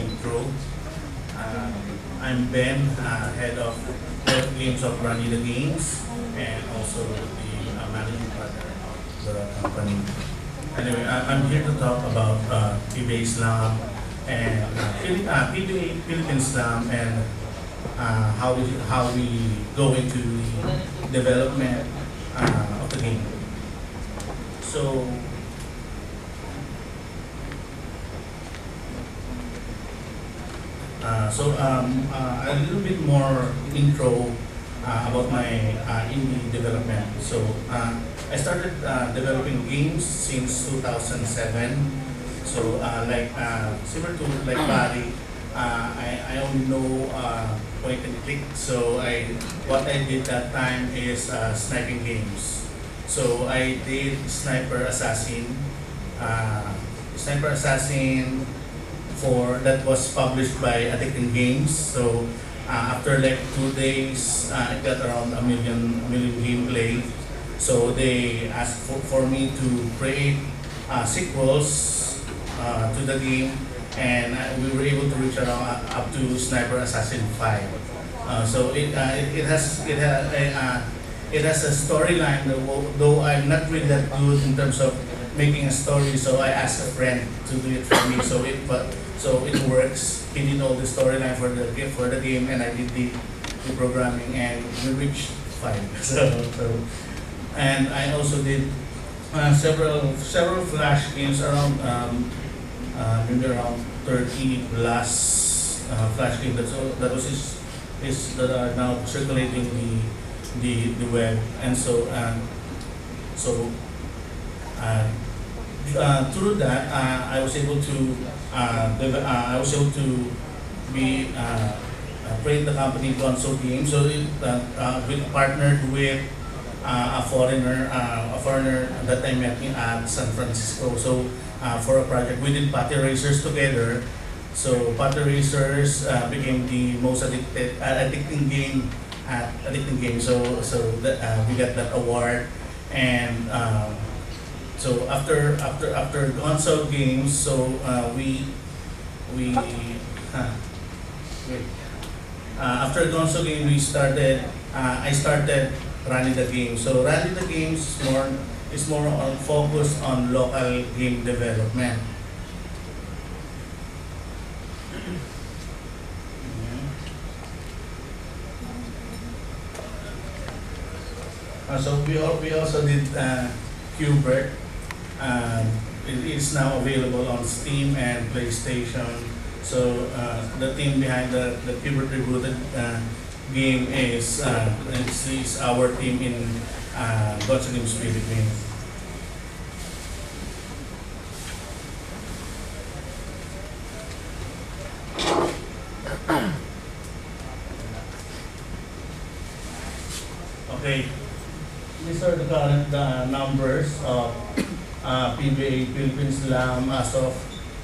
intro. Uh, I'm Ben, head of web games of Ranida Games, and also the managing partner of the company. Anyway, I'm here to talk about PBA Slam and PBA Philippine Slam and how we go into the development of the game. So. A little bit more intro about my indie development. I started developing games since 2007. Similar to like Barry, I only know point and click. What I did that time is sniping games. So I did Sniper Assassin that was published by Addicting Games. After like 2 days, it got around a million gameplay. So they asked for me to create sequels to the game, and we were able to reach around up to Sniper Assassin 5. It has a storyline, though I'm not really that good in terms of making a story. So I asked a friend to do it for me. So it works. He did all the storyline for the game, and I did the programming, and we reached 5. And I also did several Flash games around maybe around 30 plus Flash games that are now circulating the web, and through that, I was able to create the company Console Games. We partnered with a foreigner that I met at San Francisco. For a project, we did Potty Racers together. So Potty Racers became the most addicting game at Addicting Games. We got that award, and after console games, after console game I started running the game. So running the games is more on focus on local game development. We also did Qbert. It is now available on Steam and PlayStation. The team behind the Qbert rebooted game is our team in God's Games Philippines. Okay, these are the current numbers of PBA Philippine Slam as of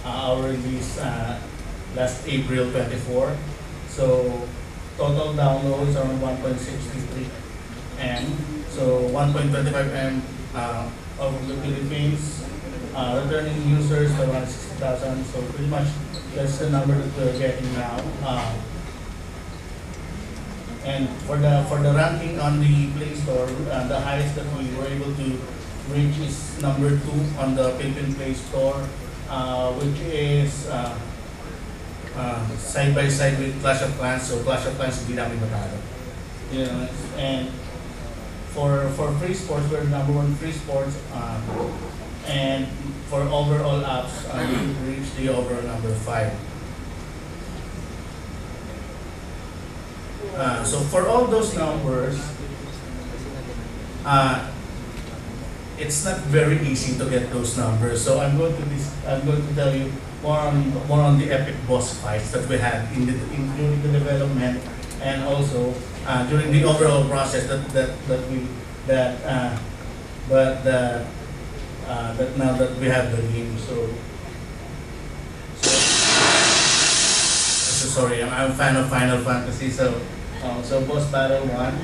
our release last April 24. So total downloads around 1.63 M. So 1.25 M of the Philippines. Returning users around 60,000. So pretty much that's the number that we're getting now. And for the ranking on the Play Store, the highest that we were able to reach is number 2 on the Philippine Play Store, which is side by side with Clash of Clans. So Clash of Clans hindi namin matalo. And for free sports, we're number 1 free sports. And for overall apps, we reached the overall number 5. So for all those numbers, it's not very easy to get those numbers. So I'm going to tell you more on the epic boss fights that we had during the development, and also during the overall process that now that we have the game. Sorry, I'm a fan of Final Fantasy. So boss battle 1.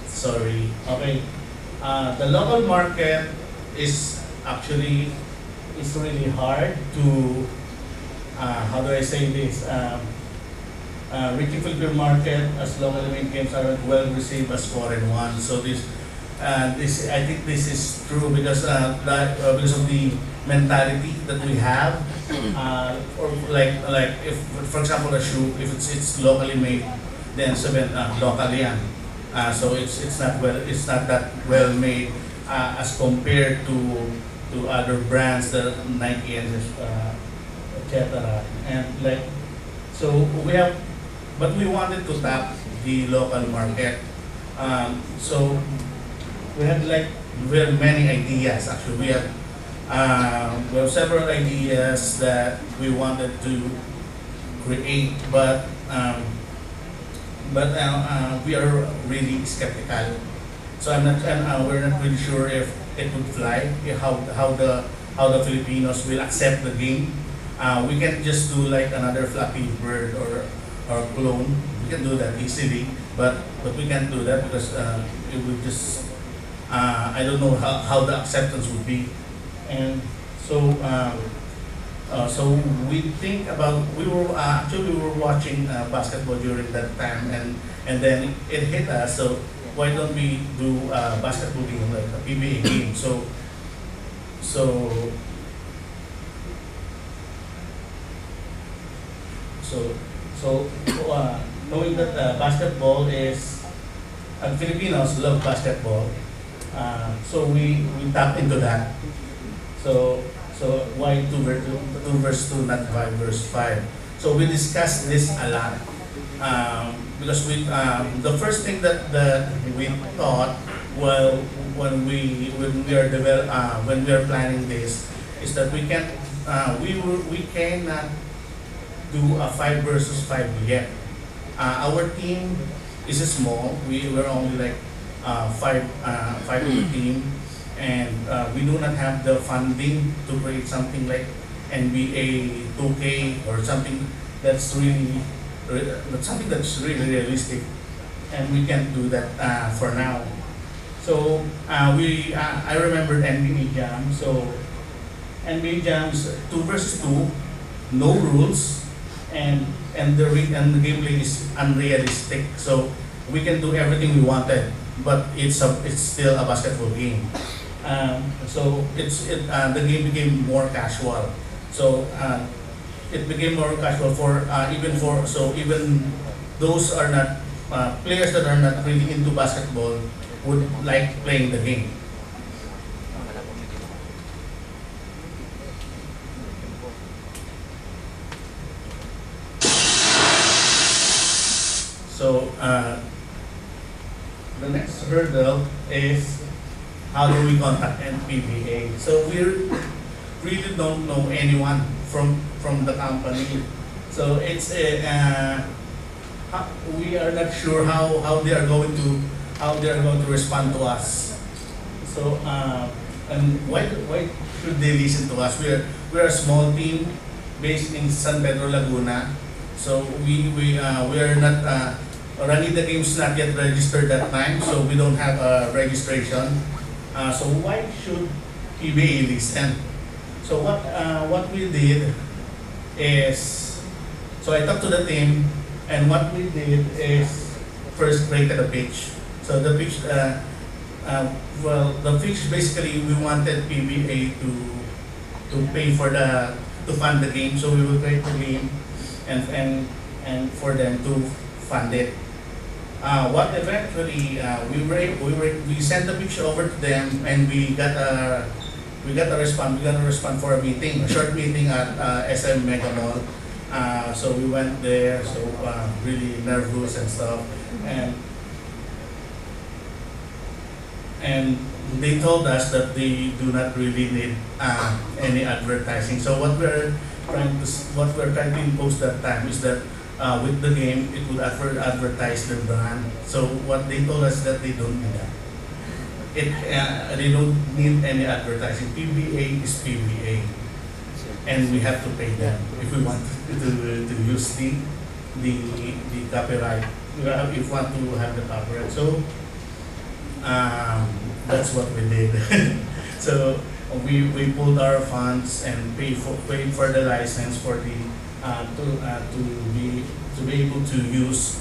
Sorry. Okay. The local market is actually it's really hard to, how do I say this, reaching Philippine market as locally made games are well received as foreign ones. So this I think this is true because because of the mentality that we have, or like if for example a shoe, if it's locally made, then seven locally yan. So it's not that well made as compared to other brands that Nike and etc. And like so we have, but we wanted to tap the local market. So we had like very many ideas actually. We have several ideas that we wanted to create, but we are really skeptical. So we're not really sure if it would fly, how the Filipinos will accept the game. We can just do like another Flappy Bird or clone. We can do that easily, but we can't do that because it would just I don't know how the acceptance would be, and so so we think about we were watching basketball during that time, and then it hit us. So why don't we do a basketball game like a PBA game? So so so knowing that basketball is Filipinos love basketball, so we tapped into that. So why 2 verse 2, not 5 verse 5? So we discussed this a lot because the first thing that we thought, well, when we are planning this, is that we cannot do a 5 versus 5 yet. Our team is small. We were only like five team, and we do not have the funding to create something like NBA 2K or something that's really realistic, and we can't do that for now. So I remembered NBA Jam. So NBA Jam's 2 versus 2, no rules, and the gameplay is unrealistic. So we can do everything we wanted, but it's still a basketball game. So the game became more casual. So it became more casual even those are not players that are not really into basketball would like playing the game. So the next hurdle is how do we contact NPBA? So we really don't know anyone from the company. So it's we are not sure how they are going to respond to us. So and why should they listen to us? We're a small team based in San Pedro, Laguna. So we are not running the game's not yet registered that time, so we don't have a registration. So why should PBA listen? So what we did is, so I talked to the team, and what we did is first created a pitch. So the pitch, the pitch basically we wanted PBA to pay to fund the game. So we will create the game and for them to fund it. What eventually we sent the picture over to them, and we got a response. We got a response for a short meeting at SM Mega Mall. So we went there, so really nervous and stuff, and they told us that they do not really need any advertising. So what we're trying to impose that time is that with the game, it would advertise their brand. So what they told us that they don't need that. They don't need any advertising. PBA is PBA, and we have to pay them if we want to use the copyright. If we want to have the copyright. So that's what we did. So we pulled our funds and paid for the license for the to be able to use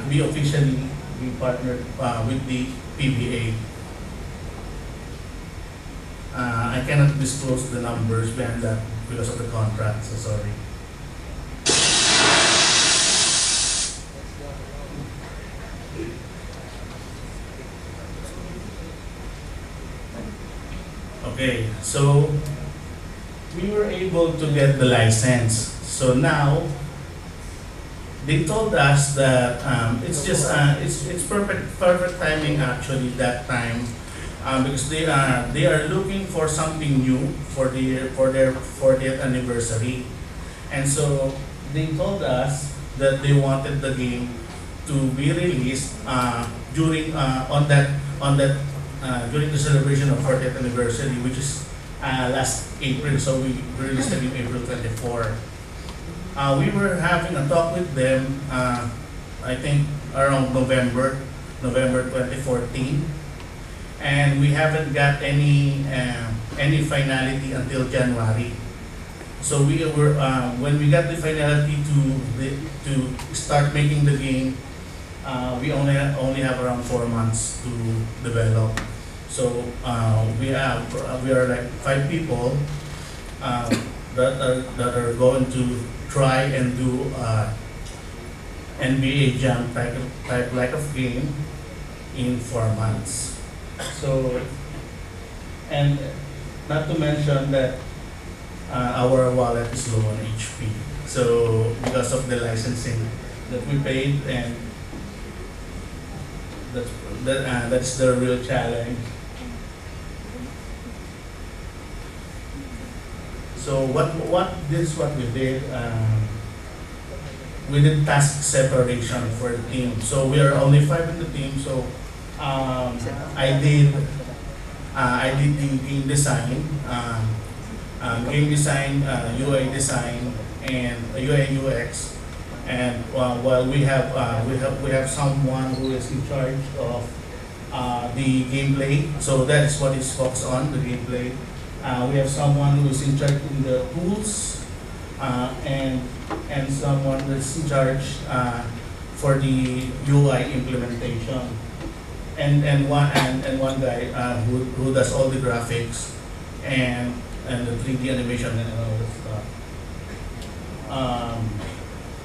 we officially we partnered with the PBA. I cannot disclose the numbers behind that because of the contract, so sorry. Okay, so we were able to get the license. So now they told us that it's perfect timing actually that time because they are looking for something new for their 40th anniversary, and so they told us that they wanted the game to be released during during the celebration of 40th anniversary, which is last April. So we released the game April 24. We were having a talk with them, I think around November 2014, and we haven't got any finality until January. So we were when we got the finality to start making the game, we only have around 4 months to develop. So we are like 5 people that are going to try and do NBA Jam type like of game in 4 months. So, and not to mention that our wallet is low on HP. So because of the licensing that we paid, and that's the real challenge. So this is what we did. We did task separation for the team. So we are only 5 in the team. So I did the game design, UI design, and UI UX. And while we have someone who is in charge of the gameplay. So that is what is focused on the gameplay. We have someone who is in charge in the tools, and someone that's in charge for the UI implementation, and one guy who does all the graphics and the 3D animation and all that stuff.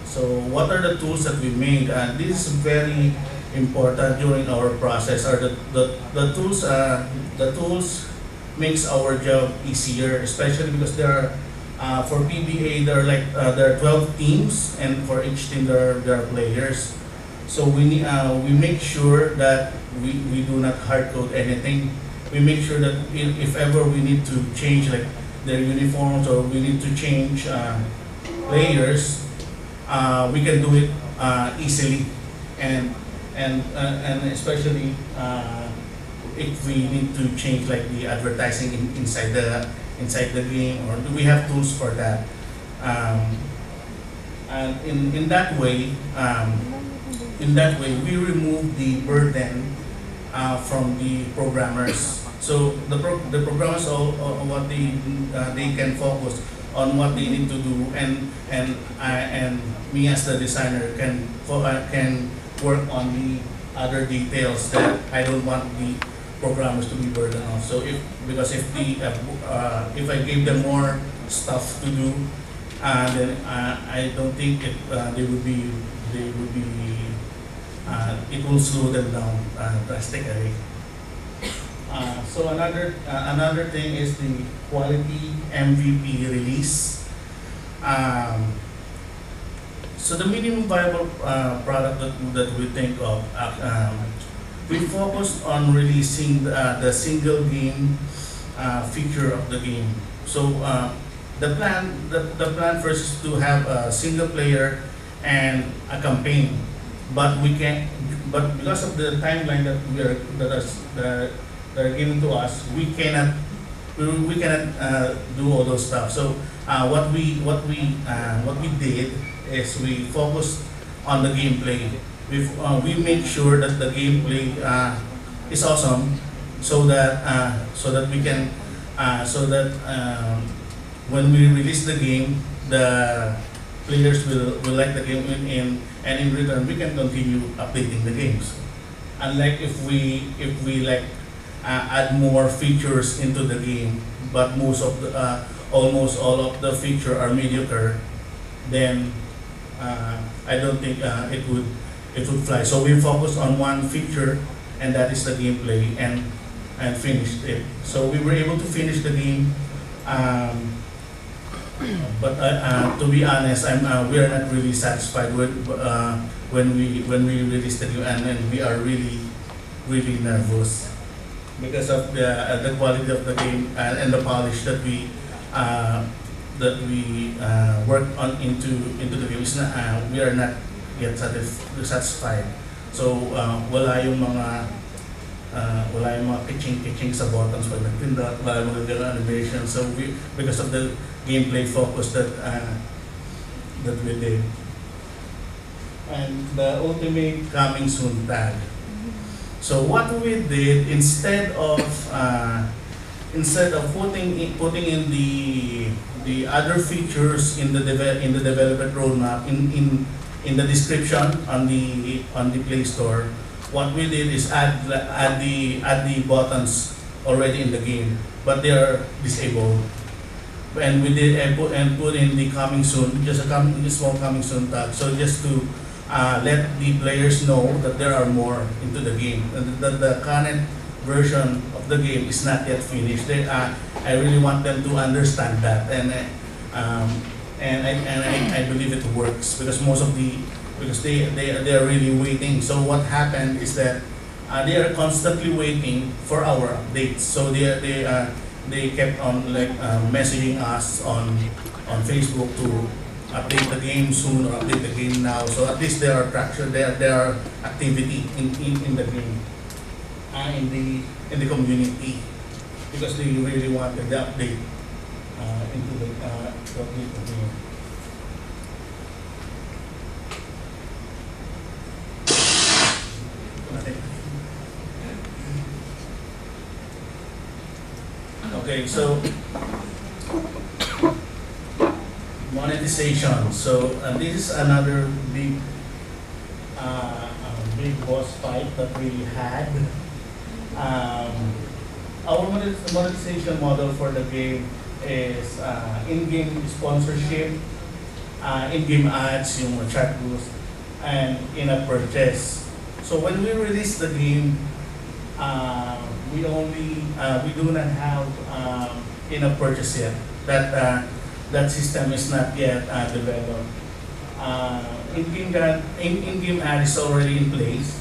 So what are the tools that we made? This is very important during our process. Are the tools makes our job easier, especially because there are for PBA there are 12 teams, and for each team there are players. So we make sure that we do not hard code anything. We make sure that if ever we need to change like their uniforms, or we need to change players, we can do it easily, and especially if we need to change like the advertising inside the game, or do we have tools for that? And in that way, we remove the burden from the programmers. So the programmers what they can focus on what they need to do, and me as the designer can work on the other details that I don't want the programmers to be burdened on. So if I gave them more stuff to do, then I don't think it will slow them down drastically. So another thing is the quality MVP release. So the minimum viable product that we think of, we focused on releasing the single game feature of the game. So the plan first is to have a single player and a campaign, but because of the timeline that are given to us, we cannot do all those stuff. So what we did is we focused on the gameplay. We make sure that the gameplay is awesome, so that we can so that when we release the game, the players will like the game and in return we can continue updating the games. Unlike if we like add more features into the game, but most of the almost all of the feature are mediocre, then I don't think it would fly. So we focus on one feature, and that is the gameplay, and finished it. So we were able to finish the game, but to be honest, we are not really satisfied with when we release the game, and we are really nervous because of the quality of the game and the polish that we worked on into the game. We are not yet satisfied. So wala yung mga kitching sa buttons pag nagpindot, wala yung mga ganun animation. So because of the gameplay focus that we did. And the ultimate coming soon tag. So what we did, instead of putting in the other features in the development roadmap in the description on the Play Store, what we did is add the buttons already in the game, but they are disabled. And we did put in the coming soon, just a small coming soon tag, so just to let the players know that there are more into the game, and that the current version of the game is not yet finished. I really want them to understand that, and I believe it works because they are really waiting. So what happened is that they are constantly waiting for our updates. So they kept on messaging us on Facebook to update the game soon or update the game now. So at least there are traction, there are activity in the game, in the community, because they really wanted the update into the update of the game. Okay, so monetization. So this is another big boss fight that we had. Our monetization model for the game is in-game sponsorship, in-game ads, yung chat boost, and in-app purchase. So when we release the game, we do not have in-app purchase yet. That system is not yet developed. In-game ad is already in place,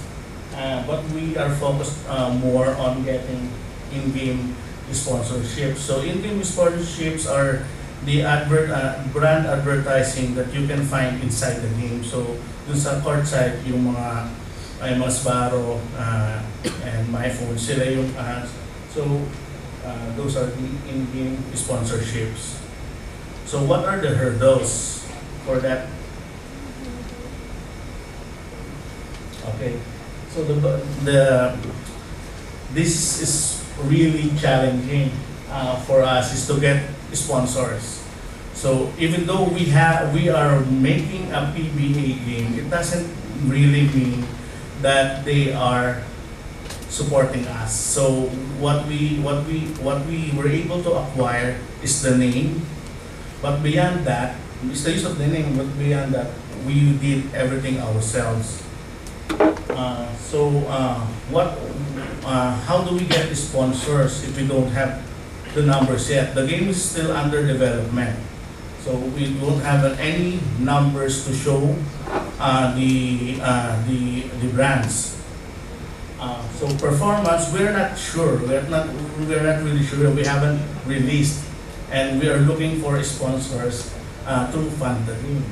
but we are focused more on getting in-game sponsorships. So in-game sponsorships are the brand advertising that you can find inside the game. So dun sa court side, yung mga Sbarro and my phone, sila yung those are the in-game sponsorships. So what are the hurdles for that? Okay, so this is really challenging for us is to get sponsors. So even though we are making a PBA game, it doesn't really mean that they are supporting us. So what we were able to acquire is the name, but beyond that, it's the use of the name. But beyond that, we did everything ourselves. How do we get the sponsors if we don't have the numbers yet? The game is still under development, so we don't have any numbers to show the brands. So performance, we're not sure. We're not really sure. We haven't released, and we are looking for sponsors to fund the game.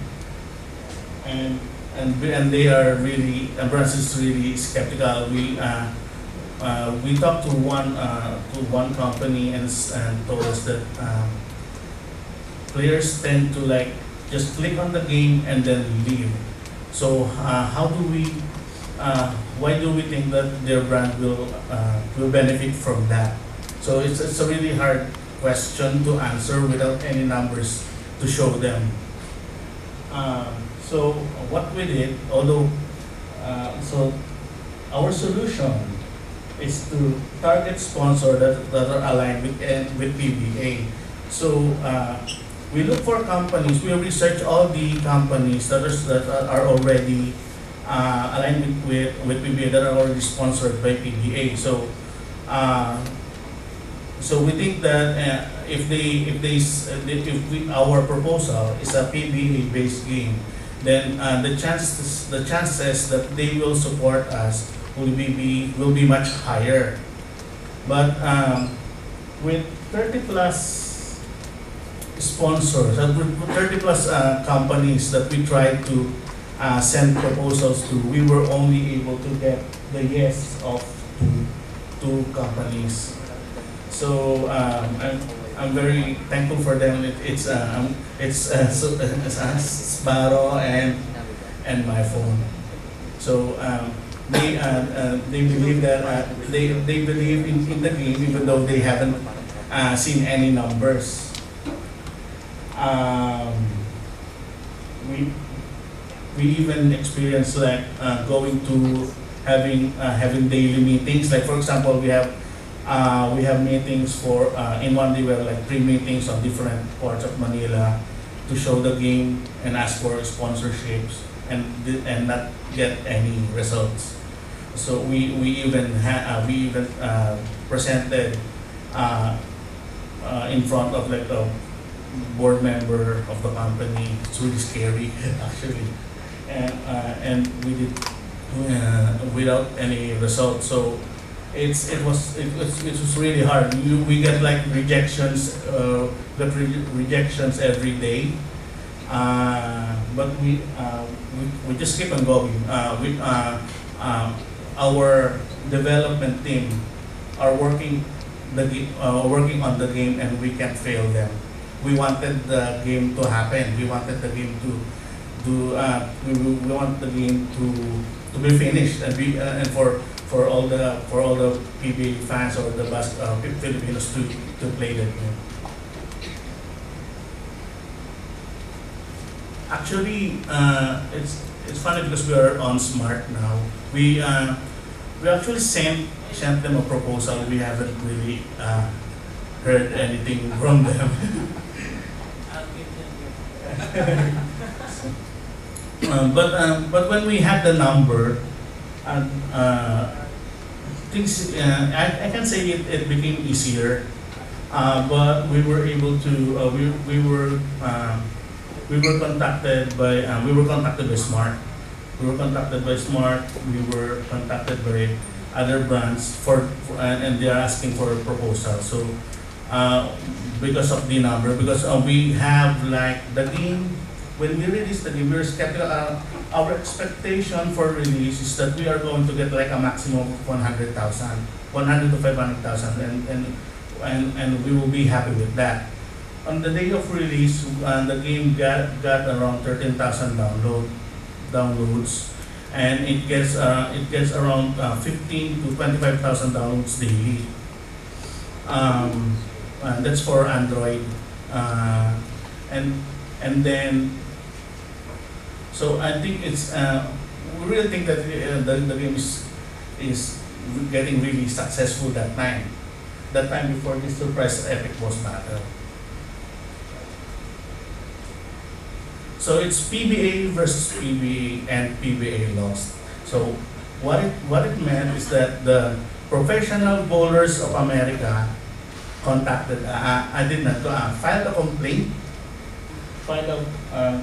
And they are really, brands is really skeptical. We talked to one company and told us that players tend to just click on the game and then leave. So why do we think that their brand will benefit from that? So it's a really hard question to answer without any numbers to show them. So what we did, so our solution is to target sponsors that are aligned with PBA. So we look for companies, we research all the companies that are already aligned with PBA, that are already sponsored by PBA. So so we think that if our proposal is a PBA based game, then the chances that they will support us will be much higher. But with 30 plus sponsors, with 30 plus companies that we tried to send proposals to, we were only able to get the yes of two companies. So I'm very thankful for them. It's Sparrow and my phone. So they believe that they believe in the game even though they haven't seen any numbers. We even experienced like going to having daily meetings. Like for example, we have meetings for in one day we have like 3 meetings on different parts of Manila to show the game and ask for sponsorships and not get any results. So we even presented in front of like a board member of the company. It's really scary actually, and we did without any results. So it was really hard. We get like rejections, rejections every day, but we just keep on going. Our development team are working on the game, and we can't fail them. We wanted the game to happen. We wanted the game we want the game to be finished and for all the PBA fans or the Filipinos to play the game. Actually, it's funny because we are on Smart now. We actually sent them a proposal. We haven't really heard anything from them. But when we had the number, things I can say it became easier. But we were able to we were contacted by Smart. We were contacted by Smart. We were contacted by other brands and they are asking for a proposal. So because of the number, because we have like the game. When we release the game, we were skeptical. Our expectation for release is that we are going to get like a maximum of 100,000, 100 to 500,000, and we will be happy with that. On the day of release, the game got around 13,000 downloads, and it gets around 15 to 25,000 downloads daily. And that's for Android, and then. So I think it's we really think that the game is getting really successful that time. That time before this surprise epic boss battle. So it's PBA versus PBA and PBA lost. So what it meant is that the Professional Bowlers of America contacted. I did not filed a complaint. Filed a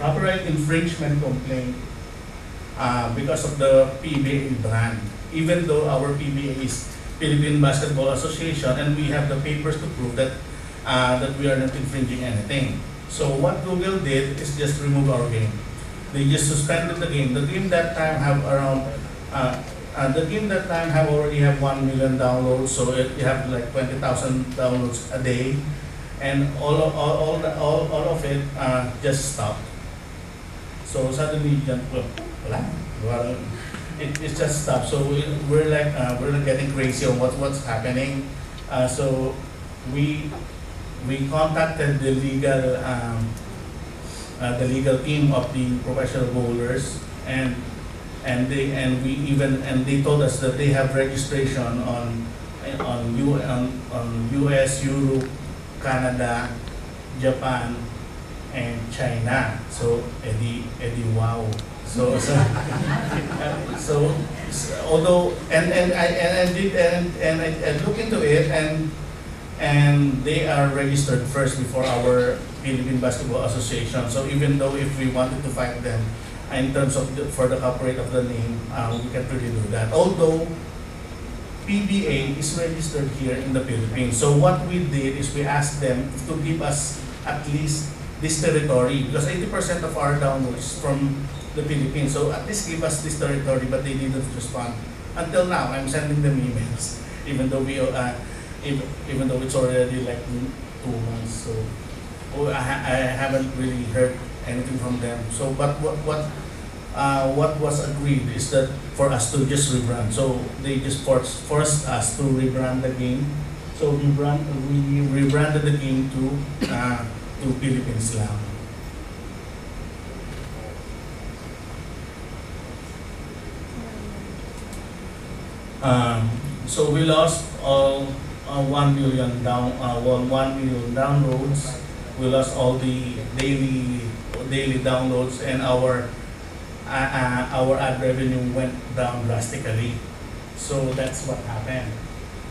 copyright infringement complaint because of the PBA brand. Even though our PBA is Philippine Basketball Association, and we have the papers to prove that that we are not infringing anything. So what Google did is just remove our game. They just suspended the game. The game that time have around already have 1 million downloads. So you have like 20,000 downloads a day, and all of it just stopped. So suddenly, it just stopped. So we're like getting crazy on what's happening. So we we contacted the legal team of the professional bowlers, and they told us that they have registration on US, Europe, Canada, Japan, and China. So Eddie, wow. So although I look into it, and they are registered first before our Philippine Basketball Association. So even though if we wanted to fight them in terms of for the copyright of the name, we can't really do that. Although PBA is registered here in the Philippines. So what we did is we asked them to give us at least this territory, because 80% of our downloads is from the Philippines. So at least give us this territory, but they didn't respond. Until now, I'm sending them emails, even though even though it's already like 2 months. So I haven't really heard anything from them. So but what was agreed is that for us to just rebrand. So they just forced us to rebrand the game. So we rebranded the game to Philippine Slam. So we lost all 1 million 1 million downloads. We lost all the daily downloads, and our ad revenue went down drastically. So that's what happened.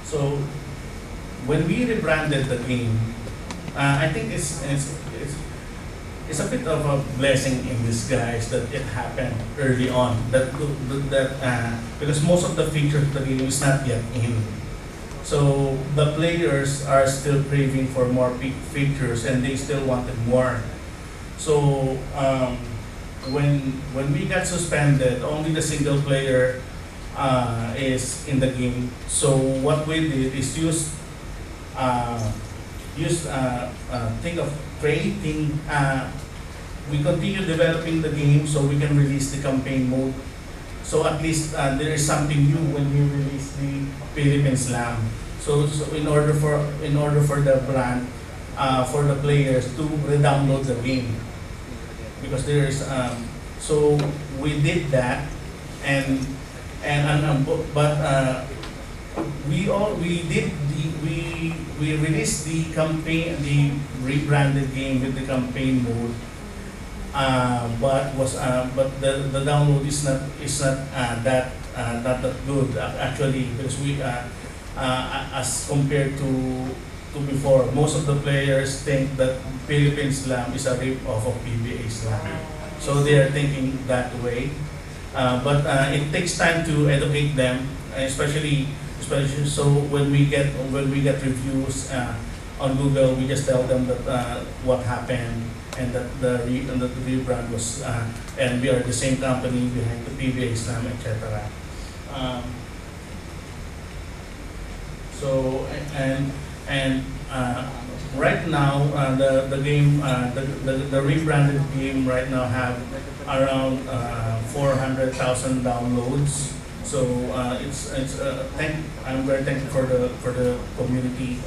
So when we rebranded the game, I think it's a bit of a blessing in disguise that it happened early on. Because most of the features of the game is not yet in. So the players are still craving for more features, and they still wanted more. So when we got suspended, only the single player is in the game. So what we did is think of creating. We continue developing the game so we can release the campaign mode. So at least there is something new when we release the Philippine Slam. So in order for the brand, for the players to re-download the game, because there is so we did that, but we released the campaign, the rebranded game with the campaign mode, but the download is not that good actually, because we as compared to before, most of the players think that Philippine Slam is a rip-off of PBA Slam, so they are thinking that way. But it takes time to educate them, especially so when we get reviews on Google, we just tell them that what happened, and that the rebrand was and we are the same company behind the PBA Slam, etc. So right now the game the rebranded game right now have around 400,000 downloads. So I'm very thankful for the community,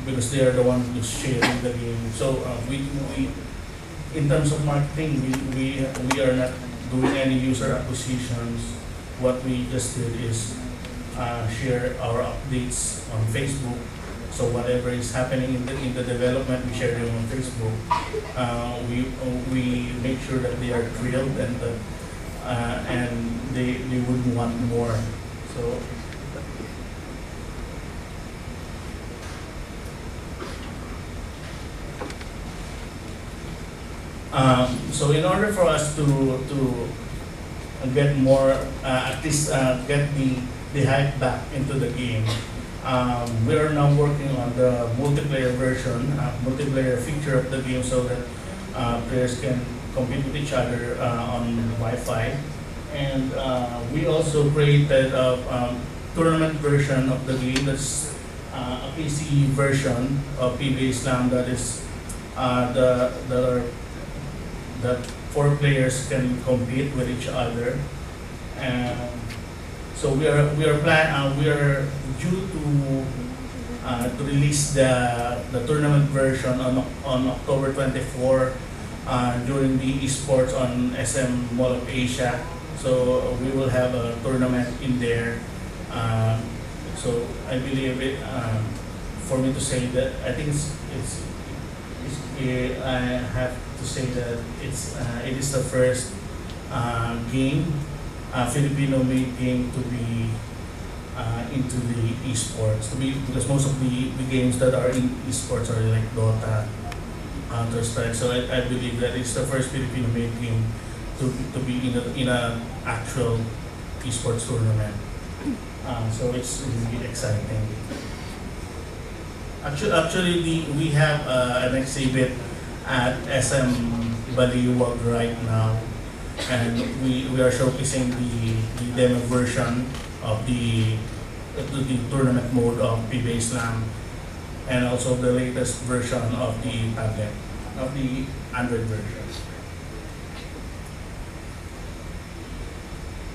because they are the ones who's sharing the game. So we in terms of marketing, we are not doing any user acquisitions. What we just did is share our updates on Facebook. So whatever is happening in the development, we share them on Facebook. We make sure that they are thrilled, and they would want more. So so in order for us to get more, at least get the hype back into the game, we are now working on the multiplayer version, multiplayer feature of the game, so that players can compete with each other on Wi-Fi. And we also created a tournament version of the game, that's a PC version of PBA Slam, that is that 4 players can compete with each other. And so we are due to to release the tournament version on October 24 during the esports on SM Mall of Asia. So we will have a tournament in there. So I believe it. For me to say that, I think I have to say that it is the first game, Filipino-made game to be into the esports. Because most of the games that are in esports are like Dota, Counter Strike. So I believe that it's the first Filipino-made game to be in a actual esports tournament. So it's really exciting. Actually, we have an exhibit at SM Baliwag right now, and we are showcasing the demo version of the tournament mode of PBA Slam, and also the latest version of the tablet, of the Android version.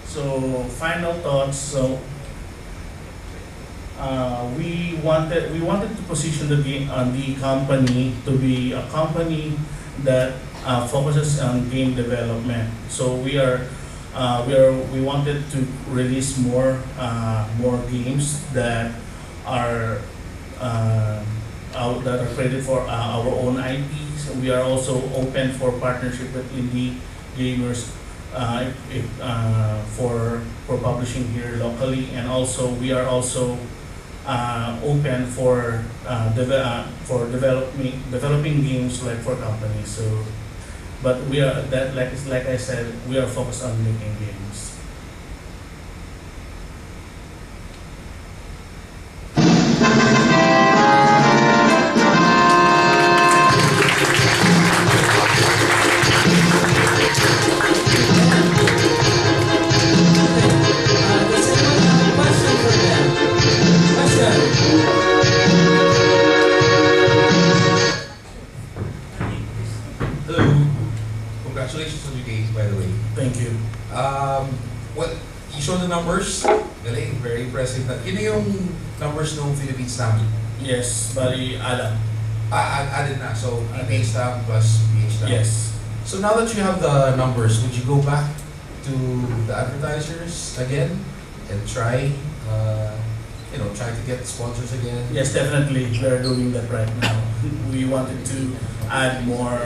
So final thoughts. So we wanted to position the company to be a company that focuses on game development. So we wanted to release more games that are that are created for our own IPs. We are also open for partnership with indie gamers for publishing here locally, and also we are also open for developing games like for companies. So, but we are that like I said, we are focused on making games. Does anyone have a question for them? Question? Hello. Congratulations on your game, by the way. Thank you. What you show the numbers? Galing, very impressive. Yun na yung numbers ng Philippines namin. Yes, bali Alan. Added na. So, PH stamp plus PH stamp. Yes. So now that you have the numbers, would you go back to the advertisers again and try, try to get sponsors again? Yes, definitely. We are doing that right now. We wanted to add more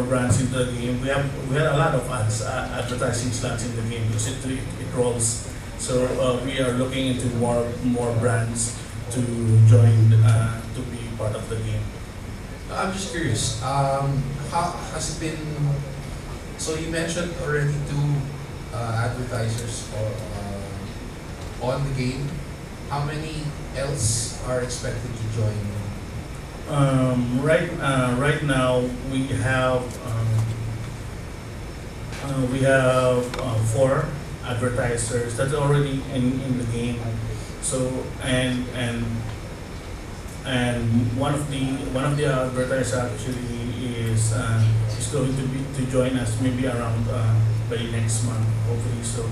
brands into the game. We had a lot of advertising slots in the game because it rolls. So we are looking into more brands to join to be part of the game. I'm just curious. How has it been? So you mentioned already two advertisers on the game. How many else are expected to join? Right now we have 4 advertisers that's already in the game. So and one of the advertisers actually is going to join us maybe around by next month, hopefully. So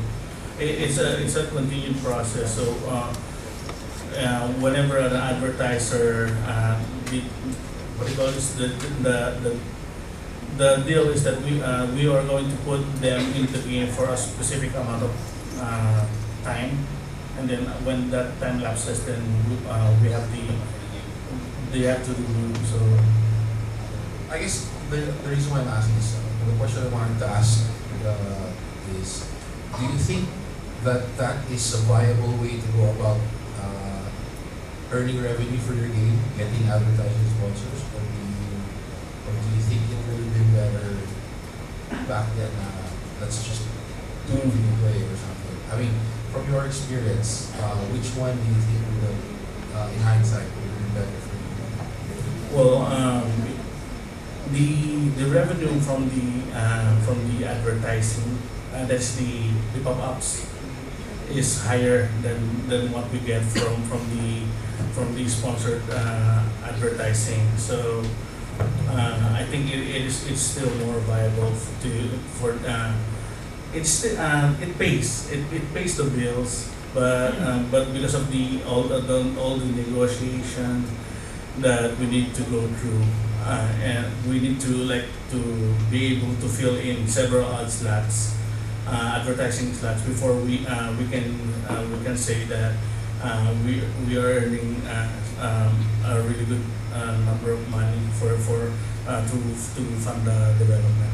it's a continued process. So whenever an advertiser what do you call this, the deal is that we are going to put them into the game for a specific amount of time, and then when that time lapses, then they have to remove. So I guess the reason why I'm asking is the question I wanted to ask is, do you think that is a viable way to go about earning revenue for your game, getting advertising sponsors, or do you think it would have been better back then? Let's just do free to play or something. I mean, from your experience, which one do you think would have, in hindsight, would have been better for you? well, the revenue from the advertising, that's the pop-ups, is higher than what we get from the sponsored advertising. So I think it's still more viable it pays the bills, but because of all the negotiation that we need to go through, and we need to be able to fill in several ad slots, advertising slots before we can say that we are earning a really good number of money to fund the development.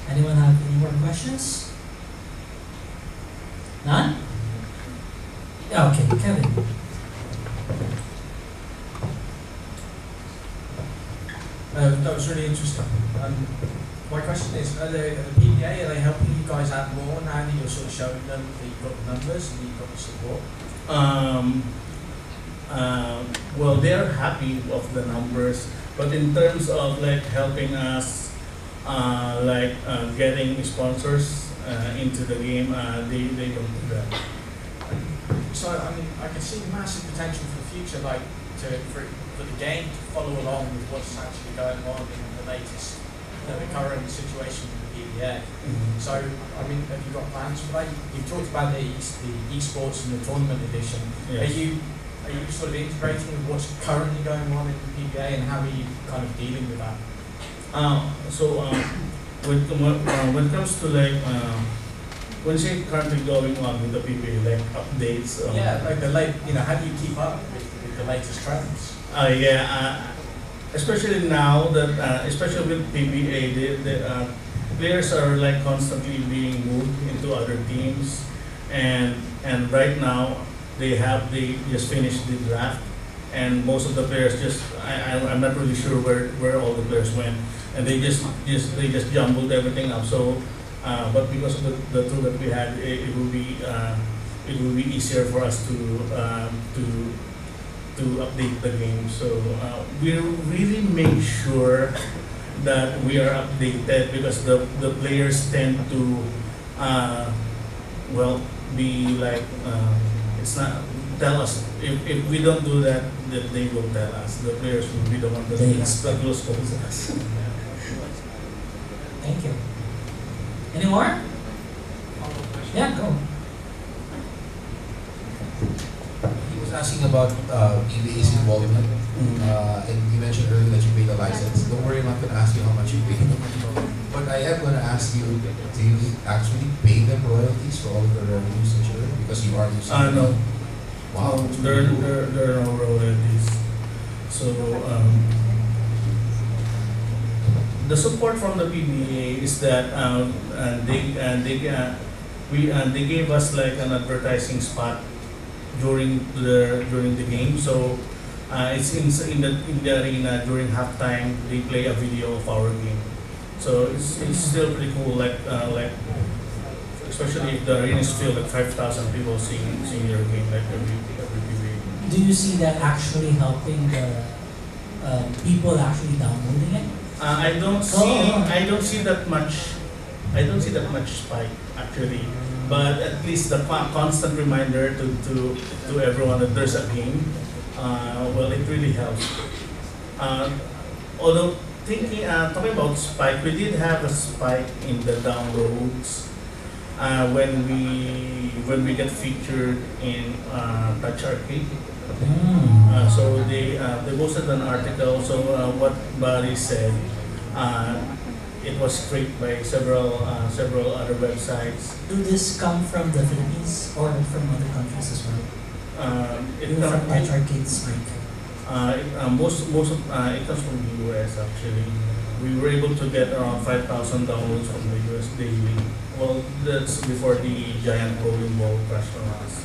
Anyone have any more questions? None? Yeah, okay, Kevin. That was really interesting. My question is, are the PDA, are they helping you guys out more now that you're sort of showing them that you've got the numbers and you've got the support? Well, they're happy of the numbers, but in terms of helping us, getting sponsors into the game, they don't do that. So, I mean, I can see massive potential for the future, for the game to follow along with what's actually going on in the latest, the current situation with the PDA. So, I mean, have you got plans for that? You've talked about the esports and the tournament edition. Yes. Are you sort of integrating with what's currently going on in the PDA, and how are you kind of dealing with that? When it comes to when you say currently going on with the PBA, updates. Yeah, how do you keep up with the latest trends? Especially now that, especially with PBA, the players are constantly being moved into other teams, and right now they just finished the draft, and most of the players I'm not really sure where all the players went, and they just jumbled everything up. So, but because of the tool that we had, it will be easier for us to update the game. So we really make sure that we are updated, because the players tend to be it's not tell us if we don't do that, that they will tell us. The players will be the one that close us. Thank you. Any more? Yeah, go. He was asking about PBA's involvement, and you mentioned earlier that you paid a license. Don't worry, I'm not going to ask you how much you paid. But I am going to ask you, do you actually pay them royalties for all of the revenues that you earn? Because you are using No. Wow. There are no royalties. So the support from the PBA is that they gave us an advertising spot during the game. So it's in the arena during halftime. They play a video of our game. So it's still pretty cool. Especially if the arena is filled, 5,000 people seeing your game every PBA. Do you see that actually helping the people actually downloading it? I don't see that much. I don't see that much spike actually, but at least the constant reminder to everyone that there's a game. It really helps. Although talking about spike, we did have a spike in the downloads when we get featured in Touch Arcade. So they posted an article. So what Barry said, it was scraped by several other websites. Do this come from the Philippines or from other countries as well? It From comes Touch Arcade's break. most of it comes from the US actually. We were able to get around 5,000 downloads from the US daily. Well, that's before the giant bowling ball crashed on us.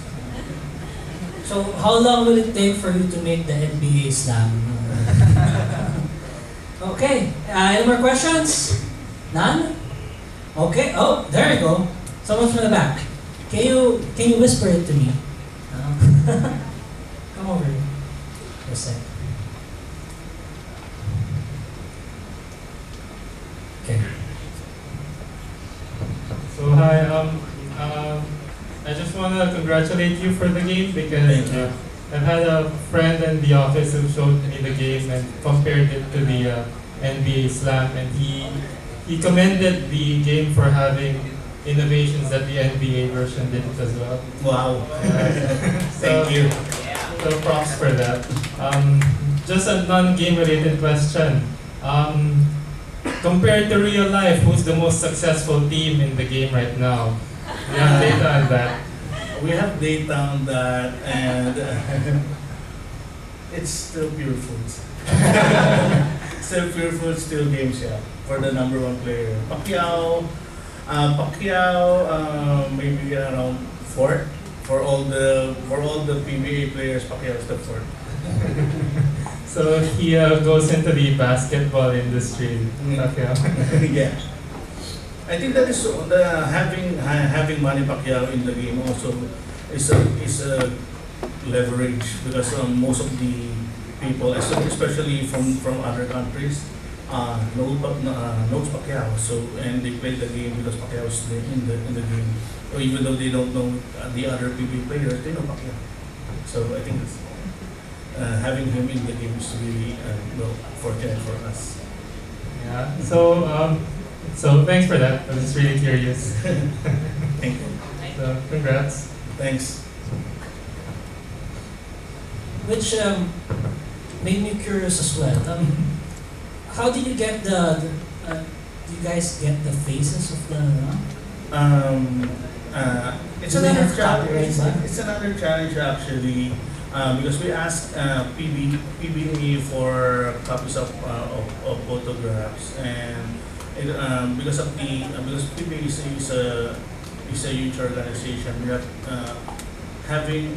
So how long will it take for you to make the NBA slam? Okay, any more questions? None? Okay, oh, there you go. Someone from the back. Can you whisper it to me? Come over here for a sec. Okay. So hi, I just want to congratulate you for the game because Thank you. I've had a friend in the office who showed me the game and compared it to the NBA Slam, and he commended the game for having innovations that the NBA version did as well. Wow. So- Thank you. So props for that. Just a non-game related question. Compared to real life, who's the most successful team in the game right now? Do you have data on that? We have data on that, and it's still Pure Foods. Still Pure Foods, still games, yeah, for the number one player. Pacquiao, maybe around fourth. For all the PBA players, Pacquiao is the fourth. So he goes into the basketball industry. Pacquiao. Yeah. I think that is the having Manny Pacquiao in the game also is a leverage because most of the people, especially from other countries, knows Pacquiao. So and they play the game because Pacquiao is in the game. Or even though they don't know the other PB players, they know Pacquiao. So I think it's, having him in the game is really fortunate for us. Yeah. So thanks for that. I was really curious. Thank you. So congrats. Thanks. Which made me curious as well. How did you get do you guys get the faces of the? It's Do they another have challenge. copyright? It's another challenge actually, because we asked PBA for copies of photographs, and because PBA is a huge organization. We have having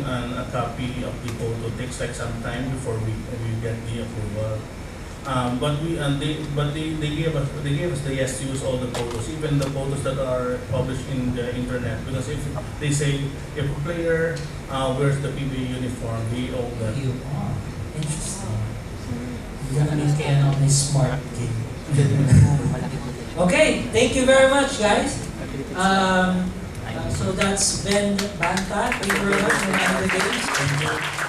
a copy of the photo takes like some time before we get the approval. They gave us the yes to use all the photos, even the photos that are published in the internet. Because if they say if a player wears the PBA uniform, we own that. You are interesting. Kaya na may smart kid. Okay, thank you very much, guys. So that's Ben Banta. Thank you very much for having the games.